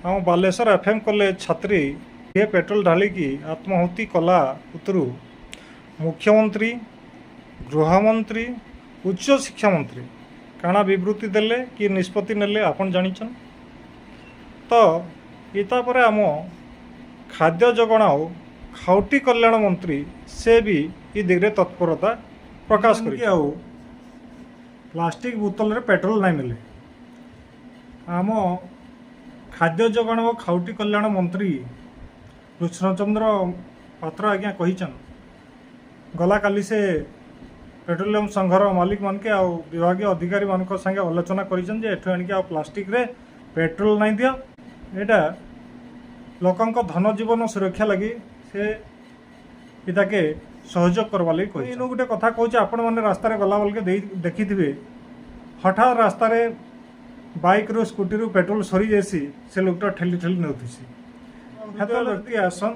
ଆମ Balasore FM college ଛାତ୍ରୀ ଏ petrol ଢାଳିକି ଆତ୍ମାହୁତି କଲା ଉତ୍ତରୁ ମୁଖ୍ୟମନ୍ତ୍ରୀ, ଗୃହମନ୍ତ୍ରୀ, ଉଚ୍ଚ ଶିକ୍ଷାମନ୍ତ୍ରୀ କାଣା ବିବୃତ୍ତି ଦେଲେ କି ନିଷ୍ପତ୍ତି ନେଲେ ଆପଣ ଜାଣିଛନ୍? ତ ତାପରେ ଆମ ଖାଦ୍ୟ ଯୋଗାଣ ଆଉ ଖାଉଟି କଲ୍ୟାଣ ମନ୍ତ୍ରୀ ସେ ବି ଏ ଦିଗରେ ତତ୍ପରତା ପ୍ରକାଶ କରି ଆଉ ପ୍ଲାଷ୍ଟିକ ବୋତଲରେ ପେଟ୍ରୋଲ ନାଇଁ ମିଲେ ଆମ ଖାଦ୍ୟ ଯୋଗାଣ ଓ ଖାଉଟି କଲ୍ୟାଣ ମନ୍ତ୍ରୀ କୃଷ୍ଣଚନ୍ଦ୍ର ପାତ୍ର ଆଜ୍ଞା କହିଛନ୍ ଗଲା କାଲି ସେ पेट्रोलियम संघर मालिक मानके आउ विभागीय अधिकारी मान संगे आलोचना करिछन जे एठु आनिके आ प्लास्टिक रे पेट्रोल नहीं दियो एटा लोकंक धन जीवन सुरक्षा लगी से इताके सहयोग करवा लगी कहि इनो गुटे कथा कहूचे आपण माने रास्ता रे गला बलके देखिथिबे हठात रास्ता रे बाइक रो स्कूटी रो पेट्रोल सरी जैसी से लोकटा ठेली ठेली नउथिसी हेतो व्यक्ति आसन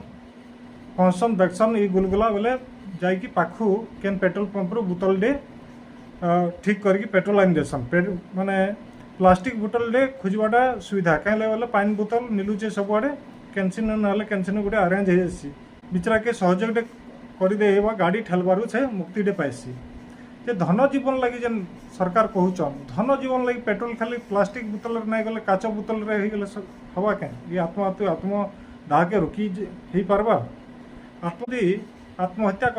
कन्सम देखसन ई गुलगुला बोले जाइकी पाखु केन पेट्रोल पंप रो बोतल डे ठीक करके पेट्रोल लाइन देसन माने प्लास्टिक बोतल डे खोजवाटा सुविधा कहीं बोले पानी बोतल मिलूचे सबुआड़े कैंसिन ना कैंसिन गोटे अरेंज होसी बिचरा के सहयोग डे करदे गाड़ी ठेलबारू से मुक्ति डे पाइसी जे धन जीवन लगी जेन सरकार कहूचन धन जीवन लगी पेट्रोल खाली प्लास्टिक बोतल नहीं गले काच बोतल रे ही गले हवा क्या ये आत्मदाह के रोकी ही पारबा आत्महत्या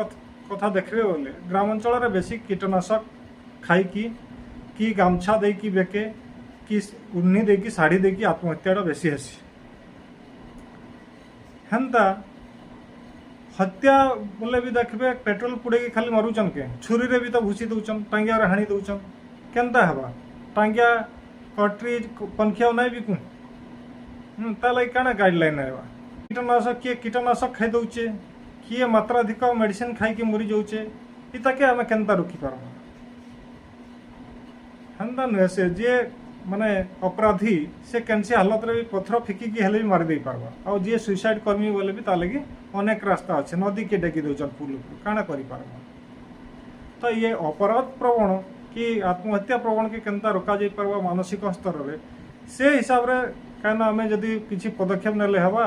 कथा देखबे बोले ग्रामांचल बेसी कीटनाशक खाई कि गामछा देकी बेके कि उन्नी देकी शाढ़ी देकी आत्महत्या बेसी हेसी हेन्ता हत्या बोले भी देखबे पेट्रोल पुड़े खाली मरुचन के छुरी रे भी तो भूसी दउचन टांगिया रे हाणी दउचन केनता हवा टांगिया कटरीज पनखिया नहीं बिकू ताला काना गाइडलाइन है कीटनाशक खाई दउचे किए मात्राधिक मेडिसिन खाई मरी जाऊे इताके आम केनता रोकी पार्मा हेन्ता नुहे से जे माने अपराधी से कैंसी हालत रे भी पत्थर फिकिकी हेले भी मारिदे पार्बा आ जी सुइसाइड कर्मी बोले भी तालगी अनेक रास्ता अच्छे नदी के डेकी दौन पुल काଣା करि पार्बा तो ये अपराध प्रवण कि आत्महत्या प्रवण के केनता रोका जाई पार्बा मानसिक स्तर रे से हिसाब रे काना आमे जदी किछि पदक्षेप नेले हवा